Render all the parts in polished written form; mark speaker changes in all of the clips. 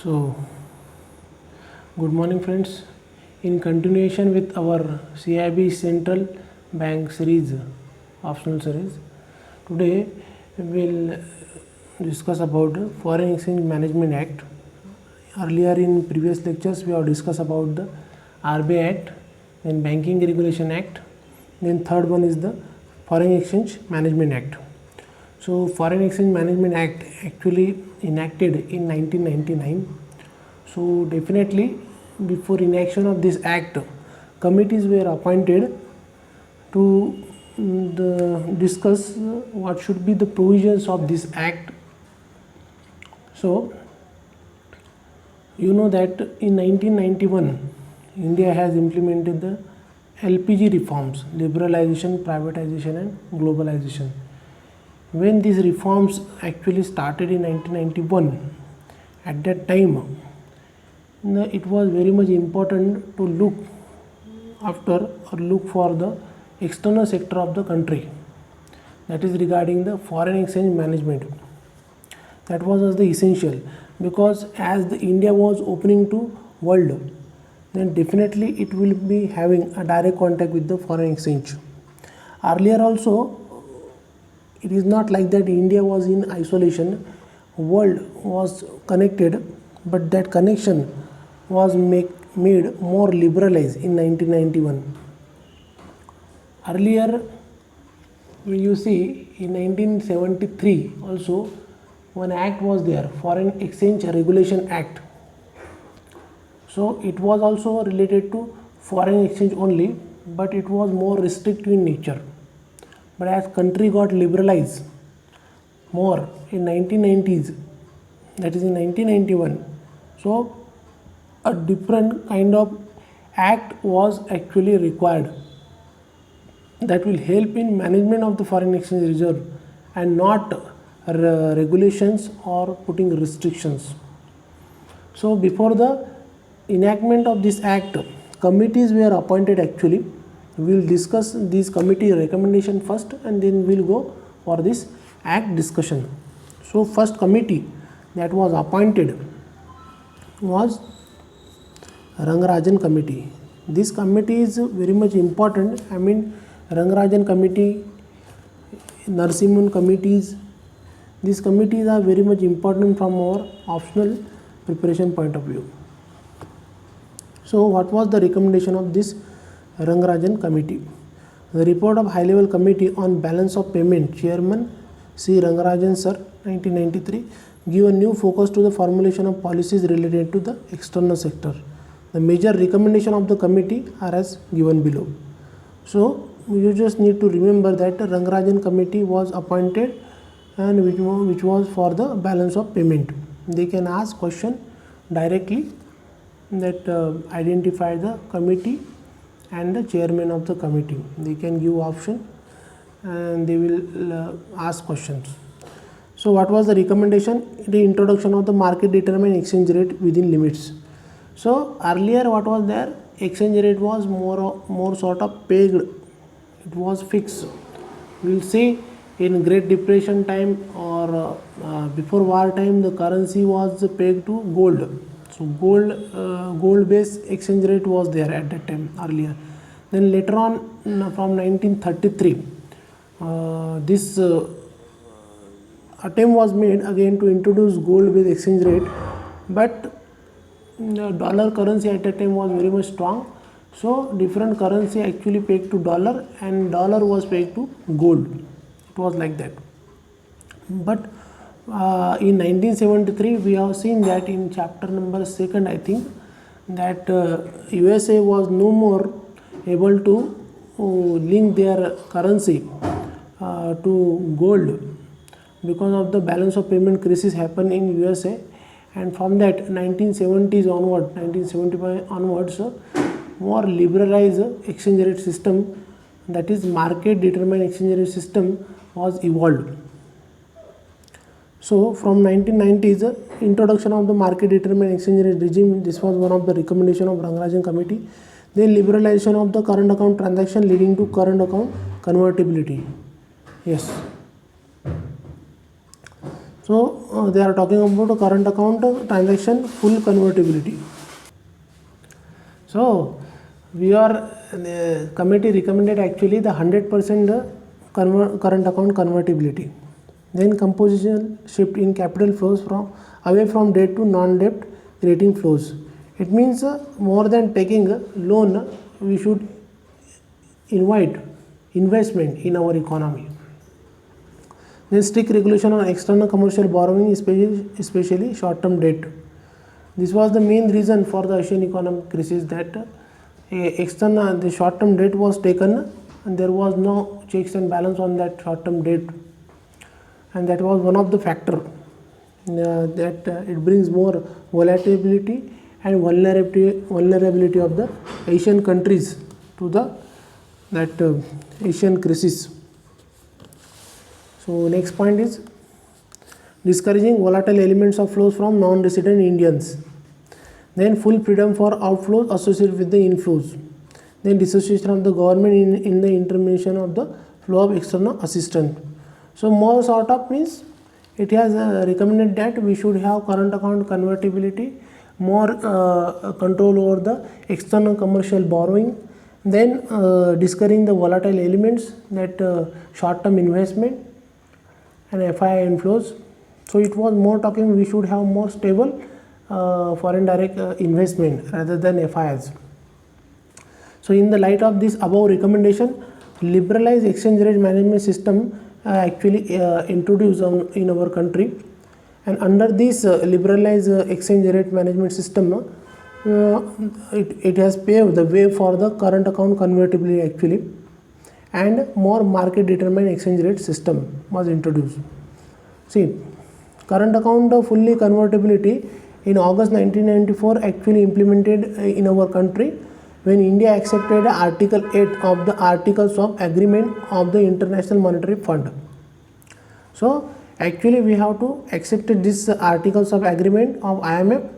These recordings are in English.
Speaker 1: So, good morning friends. In continuation with our CIB Central Bank series, optional series, today we will discuss about Foreign Exchange Management Act. Earlier in previous lectures we have discussed about the RBI Act, then Banking Regulation Act, then third one is the Foreign Exchange Management Act. So Foreign Exchange Management Act actually enacted in 1999. So definitely before enaction of this act, committees were appointed to discuss what should be the provisions of this act. So you know that in 1991 India has implemented the LPG reforms, liberalization, privatization and globalization. When these reforms actually started in 1991, at that time it was very much important to look after or look for the external sector of the country, that is regarding the foreign exchange management. That was the essential, because as the India was opening to world, then definitely it will be having a direct contact with the foreign exchange. Earlier also it is not like that India was in isolation, world was connected, but that connection was made more liberalized in 1991. Earlier when you see in 1973 also one act was there, Foreign Exchange Regulation Act. So it was also related to foreign exchange only, but it was more restrictive in nature. But as country got liberalized more in 1990s, that is in 1991, so a different kind of act was actually required that will help in management of the foreign exchange reserve and not regulations or putting restrictions. So before the enactment of this act, committees were appointed actually. We will discuss these committee recommendation first and then we will go for this act discussion. So first committee that was appointed was Rangarajan committee. This committee is very much important. I mean Rangarajan committee, Narasimhan committees, these committees are very much important from our optional preparation point of view. So what was the recommendation of this Rangarajan committee? The report of high level committee on balance of payment, chairman C. Rangarajan sir, 1993, give a new focus to the formulation of policies related to the external sector. The major recommendation of the committee are as given below. So you just need to remember that Rangarajan committee was appointed and which was for the balance of payment. They can ask question directly that identify the committee and the chairman of the committee. They can give option and they will ask questions. So what was the recommendation? The introduction of the market determined exchange rate within limits. So earlier what was there? Exchange rate was more sort of pegged. It was fixed. We will see in Great Depression time or before war time, the currency was pegged to gold. So gold based exchange rate was there at that time earlier. Then later on from 1933 this attempt was made again to introduce gold based exchange rate, but the dollar currency at that time was very much strong. So different currency actually pegged to dollar and dollar was pegged to gold. It was like that. But in 1973 we have seen that in chapter number 2nd, I think, that USA was no more able to link their currency to gold because of the balance of payment crisis happened in USA, and from that 1970s onward, 1975 onwards, more liberalized exchange rate system, that is market determined exchange rate system, was evolved. So from 1990s, introduction of the market determined exchange rate regime, this was one of the recommendation of Rangarajan committee. Then liberalization of the current account transaction leading to current account convertibility. Yes. So So they are talking about a current account transaction full convertibility. So we are the committee recommended actually the 100% current account convertibility. Then composition shift in capital flows from away from debt to non-debt creating flows. It means more than taking a loan, we should invite investment in our economy. Then strict regulation on external commercial borrowing, especially short-term debt. This was the main reason for the Asian economic crisis, that the short-term debt was taken and there was no checks and balance on that short-term debt, and that was one of the factor that it brings more volatility and vulnerability of the Asian countries to that Asian crisis. So next point is discouraging volatile elements of flows from non-resident Indians. Then full freedom for outflows associated with the inflows. Then dissociation of the government in the intervention of the flow of external assistance. So more sort of means it has recommended that we should have current account convertibility, more control over the external commercial borrowing, then discouraging the volatile elements, that short-term investment and FII inflows. So it was more talking we should have more stable foreign direct investment rather than FIIs. So in the light of this above recommendation, liberalized exchange rate management system actually introduced in our country, and under this liberalized exchange rate management system, it has paved the way for the current account convertibility actually, and more market determined exchange rate system was introduced. See, current account fully convertibility in August 1994 actually implemented in our country when India accepted Article 8 of the Articles of Agreement of the International Monetary Fund. So actually we have to accept this Articles of Agreement of IMF,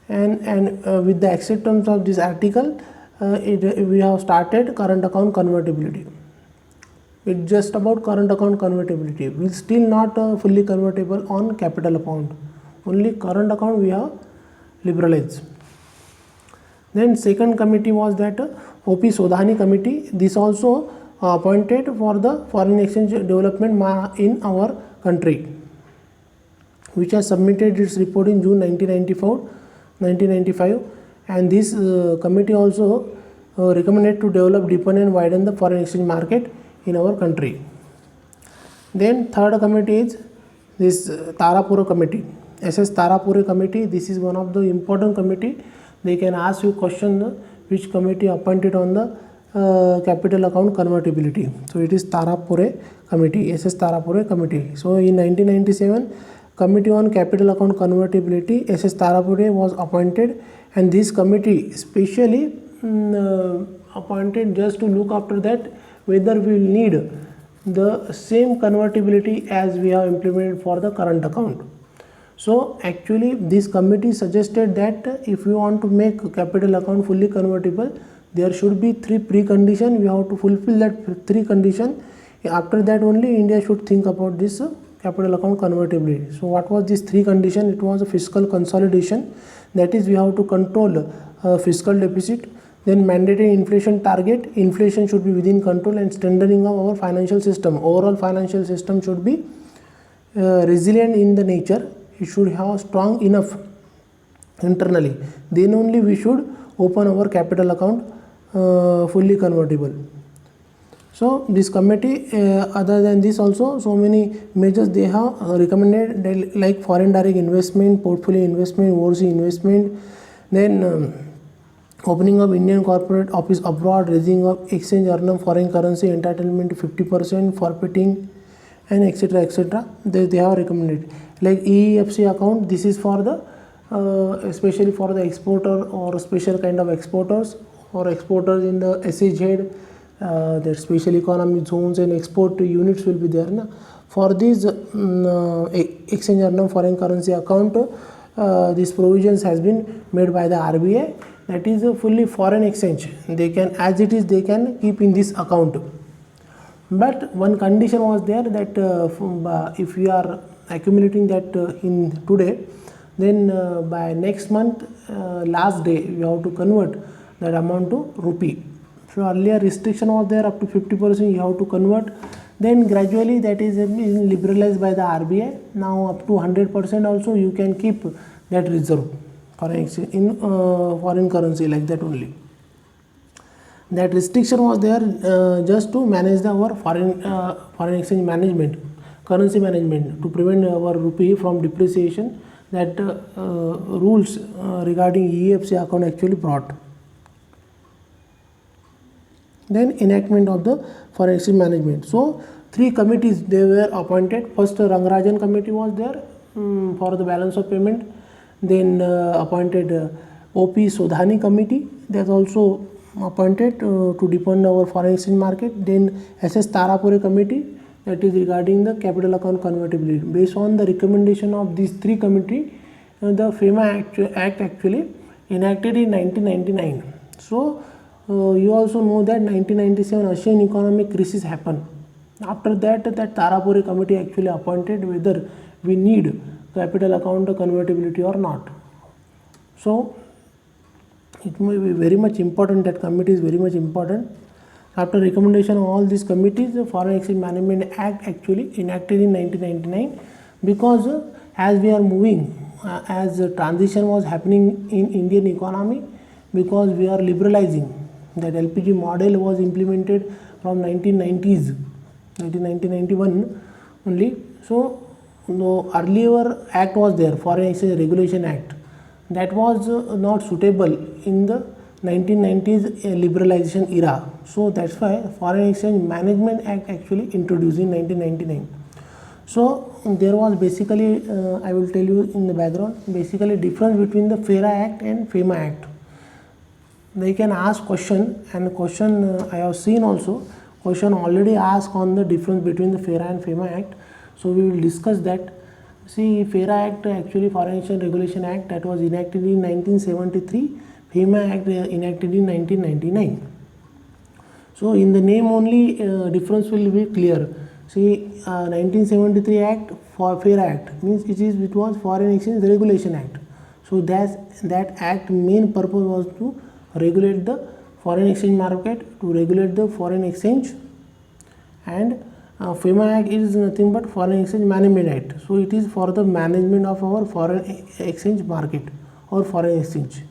Speaker 1: and with the acceptance of this article, we have started current account convertibility. It's just about current account convertibility. We still not fully convertible on capital account. Only current account we have liberalized. Then second committee was that OP Sodhani committee. This also appointed for the foreign exchange development in our country, which has submitted its report in June 1995, and this committee also recommended to develop, deepen and widen the foreign exchange market in our country. Then third committee is this Tarapura committee, SS Tarapura committee. This is one of the important committee. They can ask you question which committee appointed on the capital account convertibility. So it is Tarapura committee, SS Tarapura committee. So in 1997, committee on capital account convertibility, SS Tarapura was appointed, and this committee specially appointed just to look after that whether we will need the same convertibility as we have implemented for the current account. So actually this committee suggested that if we want to make capital account fully convertible, there should be three preconditions. We have to fulfill that three conditions. After that only India should think about this capital account convertibility. So what was this three condition? It was a fiscal consolidation, that is we have to control fiscal deficit. Then mandatory inflation target, inflation should be within control, and strengthening of our financial system. Overall financial system should be resilient in the nature. It should have strong enough internally. Then only we should open our capital account fully convertible. So this committee, other than this also, so many measures they have recommended, like foreign direct investment, portfolio investment, overseas investment, then opening of Indian corporate office abroad, raising of exchange earned foreign currency entitlement to 50%, forfeiting, and etc. etc. They have recommended. Like EEFC account, this is for the especially for the exporter or special kind of exporters, or exporters in the SEZ, the special economic zones and export units will be there. Na? For this exchange earned foreign currency account, these provisions has been made by the RBI. That is a fully foreign exchange. They can, as it is, they can keep in this account. But one condition was there, that if you are accumulating that in today, then by next month last day we have to convert that amount to rupee. So earlier restriction was there up to 50% you have to convert, then gradually that is liberalized by the RBI. Now up to 100% also you can keep that reserve foreign exchange in foreign currency, like that only. That restriction was there just to manage our foreign exchange management, currency management, to prevent our rupee from depreciation. That rules regarding EFC account actually brought. Then enactment of the foreign exchange management. So 3 committees they were appointed. First Rangarajan committee was there for the balance of payment. Then appointed OP Sodhani committee, that also appointed to depend our foreign exchange market. Then SS Tarapure committee, that is regarding the capital account convertibility. Based on the recommendation of these 3 committee, the FEMA Act actually enacted in 1999. So you also know that 1997 Asian economic crisis happened. After that, that Tarapure committee actually appointed whether we need capital account convertibility or not. So it may be very much important, that committee is very much important. After recommendation of all these committees, the Foreign Exchange Management Act actually enacted in 1999, because as we are moving, as transition was happening in Indian economy, because we are liberalizing, that LPG model was implemented from 1990s, 1991 only. So the earlier act was there, Foreign Exchange Regulation Act, that was not suitable in the 1990s liberalization era. So that's why Foreign Exchange Management Act actually introduced in 1999. So there was basically, I will tell you in the background, basically difference between the FERA Act and FEMA Act. They can ask question, and question I have seen also, question already asked on the difference between the FERA and FEMA Act. So we will discuss that. See, FERA Act actually Foreign Exchange Regulation Act, that was enacted in 1973. FEMA Act enacted in 1999. So in the name only difference will be clear. See, 1973 Act for FERA Act means it was Foreign Exchange Regulation Act. So that act main purpose was to regulate the foreign exchange market, to regulate the foreign exchange, and FEMA Act is nothing but Foreign Exchange Management Act. So it is for the management of our foreign exchange market or foreign exchange.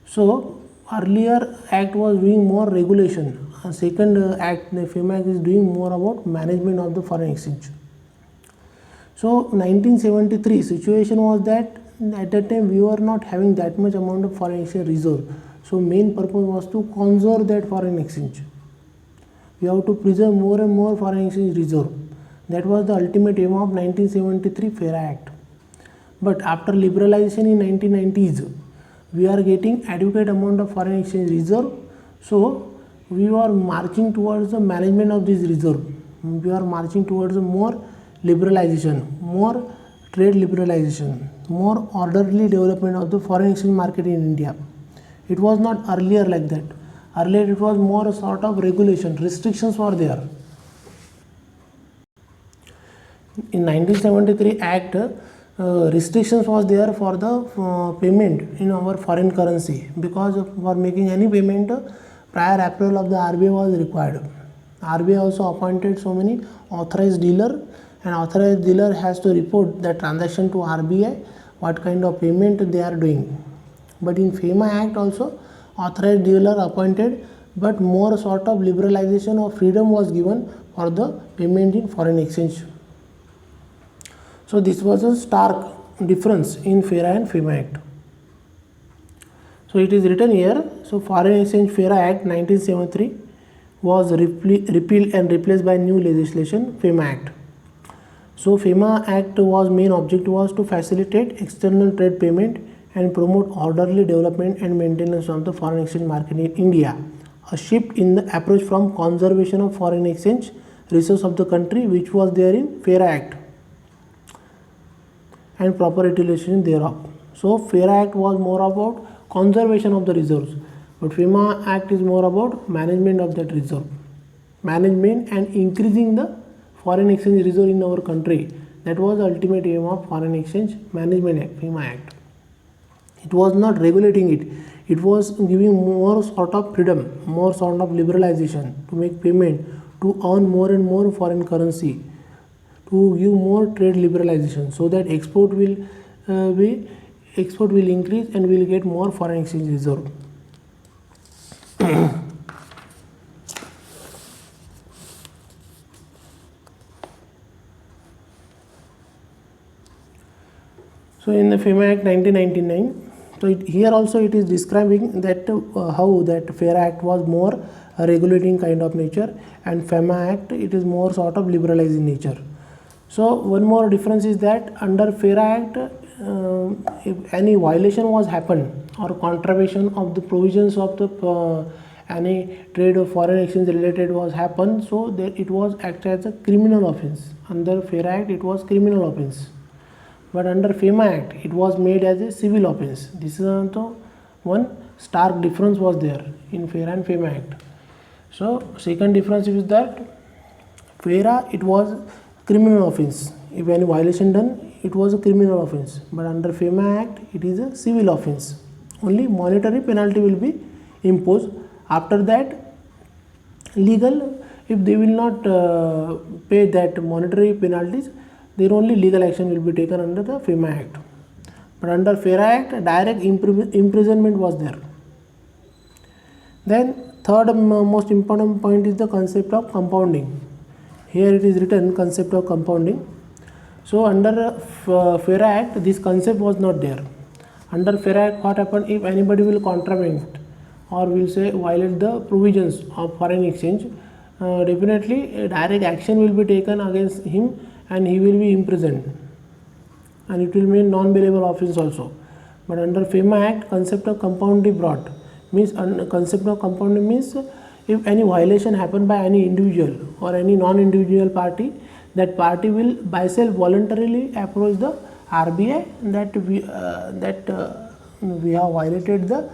Speaker 1: So earlier act was doing more regulation. Second act, the FEMA Act, is doing more about management of the foreign exchange. So 1973 situation was that at that time we were not having that much amount of foreign exchange reserve. So main purpose was to conserve that foreign exchange. We have to preserve more and more foreign exchange reserve. That was the ultimate aim of 1973 FERA Act. But after liberalization in 1990s, we are getting adequate amount of foreign exchange reserve. So we are marching towards the management of this reserve. We are marching towards a more liberalization, more trade liberalization, more orderly development of the foreign exchange market in India. It was not earlier like that. Earlier it was more a sort of regulation, restrictions were there. In 1973 Act, restrictions was there for the payment in our foreign currency, because for making any payment prior approval of the RBI was required. RBI also appointed so many authorized dealer, and authorized dealer has to report the transaction to RBI, what kind of payment they are doing. But in FEMA Act also authorized dealer appointed, but more sort of liberalization or freedom was given for the payment in foreign exchange. So this was a stark difference in FERA and FEMA Act. So it is written here. So Foreign Exchange FERA Act 1973 was repealed and replaced by new legislation, FEMA Act. So FEMA Act was main object was to facilitate external trade payment and promote orderly development and maintenance of the foreign exchange market in India. A shift in the approach from conservation of foreign exchange resource of the country, which was there in FERA Act, and proper utilization thereof. So FERA Act was more about conservation of the reserves, but FEMA Act is more about management of that reserve, management and increasing the foreign exchange reserve in our country. That was the ultimate aim of Foreign Exchange Management Act, FEMA Act. It was not regulating it. It was giving more sort of freedom, more sort of liberalization to make payment, to earn more and more foreign currency, to give more trade liberalization, so that export will increase and will get more foreign exchange reserve. So in the FEMA Act 1999, so here also it is describing that how that FAIRA Act was more regulating kind of nature, and FEMA Act it is more sort of liberalizing nature. So one more difference is that under FAIRA Act, if any violation was happened or contravention of the provisions of the any trade or foreign exchange related was happened, so that it was acted as a criminal offense. Under FAIRA Act it was criminal offense, but under FEMA Act it was made as a civil offense. This is also one stark difference was there in FAIRA and FEMA Act. So second difference is that FAIRA it was criminal offense. If any violation done, it was a criminal offense, but under FEMA Act it is a civil offense. Only monetary penalty will be imposed. After that, legal, if they will not pay that monetary penalties, then only legal action will be taken under the FEMA Act. But under FAIRA Act, direct imprisonment was there. Then third most important point is the concept of compounding. Here it is written concept of compounding. So under FAIRA Act, this concept was not there. Under FAIRA Act, what happened if anybody will contravene or will say violate the provisions of foreign exchange, definitely a direct action will be taken against him and he will be imprisoned, and it will mean non-bailable offense also. But under FEMA Act, concept of compounding brought, means concept of compounding means if any violation happened by any individual or any non-individual party, that party will by self voluntarily approach the RBI that we have violated the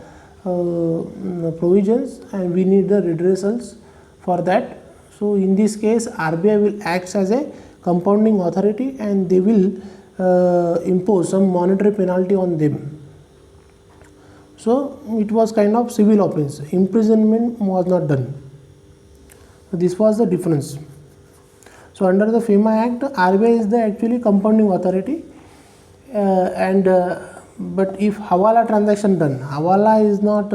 Speaker 1: provisions and we need the redressals for that. So in this case, RBI will act as a compounding authority and they will impose some monetary penalty on them. So it was kind of civil offense. Imprisonment was not done. So this was the difference. So under the FEMA Act, RBI is the actually compounding authority, but if Hawala transaction done, Hawala is not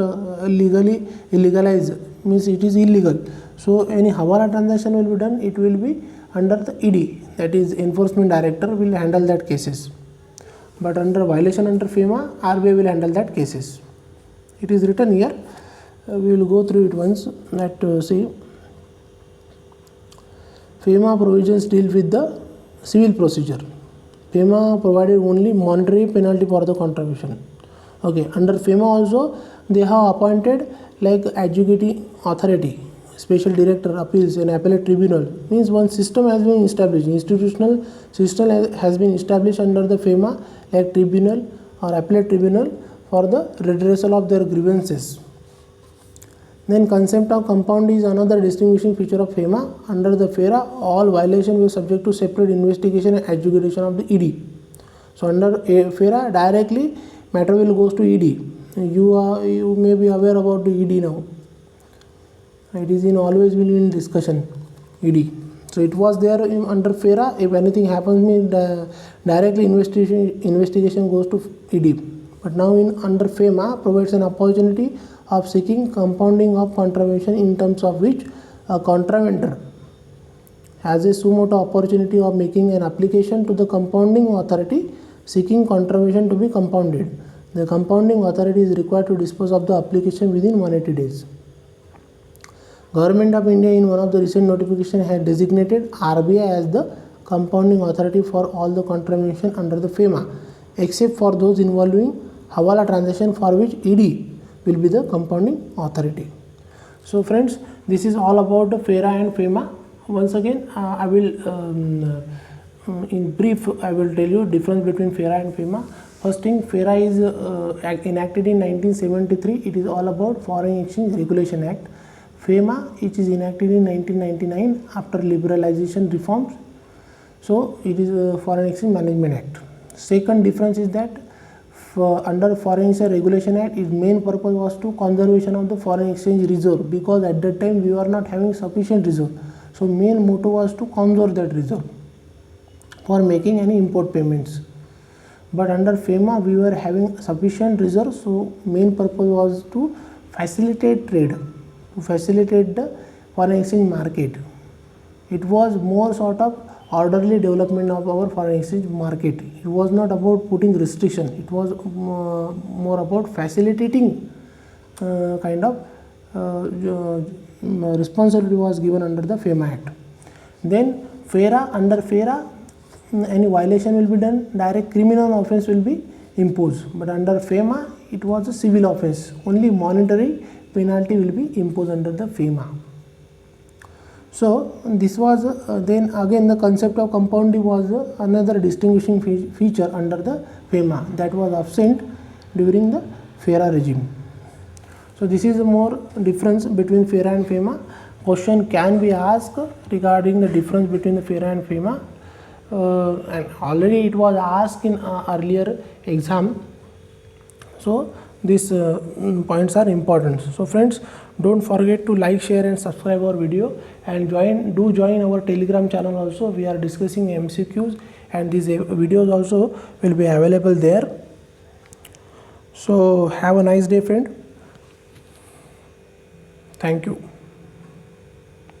Speaker 1: legally illegalized, means it is illegal. So any Hawala transaction will be done, it will be under the ED, that is Enforcement Director will handle that cases. But under violation under FEMA, RBI will handle that cases. It is written here. We will go through it once. That see, FEMA provisions deal with the civil procedure. FEMA provided only monetary penalty for the contravention. Okay, under FEMA also they have appointed like adjudicating authority, special director, appeals and appellate tribunal. Means one system has been established, institutional system has been established under the FEMA, like tribunal or appellate tribunal for the redressal of their grievances. Then concept of compound is another distinguishing feature of FEMA. Under the FAIRA, all violations were subject to separate investigation and adjudication of the ED. So under FAIRA, directly matter will goes to ED. You may be aware about the ED now. It is in always will be in discussion, ED. So it was there under FAIRA. If anything happens, directly investigation goes to ED. But now under FEMA provides an opportunity of seeking compounding of contravention, in terms of which a contraventor has a suo motu opportunity of making an application to the compounding authority seeking contravention to be compounded. The compounding authority is required to dispose of the application within 180 days. Government of India in one of the recent notification had designated RBI as the compounding authority for all the contravention under the FEMA, except for those involving Hawala transaction, for which ED will be the compounding authority. So friends, this is all about the FAIRA and FEMA. Once again, I will in brief I will tell you difference between FAIRA and FEMA. First thing, FAIRA is enacted in 1973. It is all about Foreign Exchange Regulation Act. FEMA, which is enacted in 1999 after liberalization reforms. So it is a Foreign Exchange Management Act. Second difference is that under Foreign Exchange Regulation Act, its main purpose was to conservation of the foreign exchange reserve, because at that time we were not having sufficient reserve. So main motto was to conserve that reserve for making any import payments. But under FEMA we were having sufficient reserves, so main purpose was to facilitate trade, to facilitate the foreign exchange market. It was more sort of orderly development of our foreign exchange market. It was not about putting restriction, it was more about facilitating kind of responsibility was given under the FEMA Act. Then FERA, under FERA any violation will be done, direct criminal offense will be imposed, but under FEMA it was a civil offense, only monetary penalty will be imposed under the FEMA. So this was then again the concept of compounding was another distinguishing feature under the FEMA that was absent during the FERA regime. So this is a more difference between FERA and FEMA. Question can be asked regarding the difference between the FERA and FEMA, and already it was asked in earlier exam. So these points are important. So friends, don't forget to like, share and subscribe our video, and join our Telegram channel also. We are discussing MCQs and these videos also will be available there. So have a nice day friend. Thank you.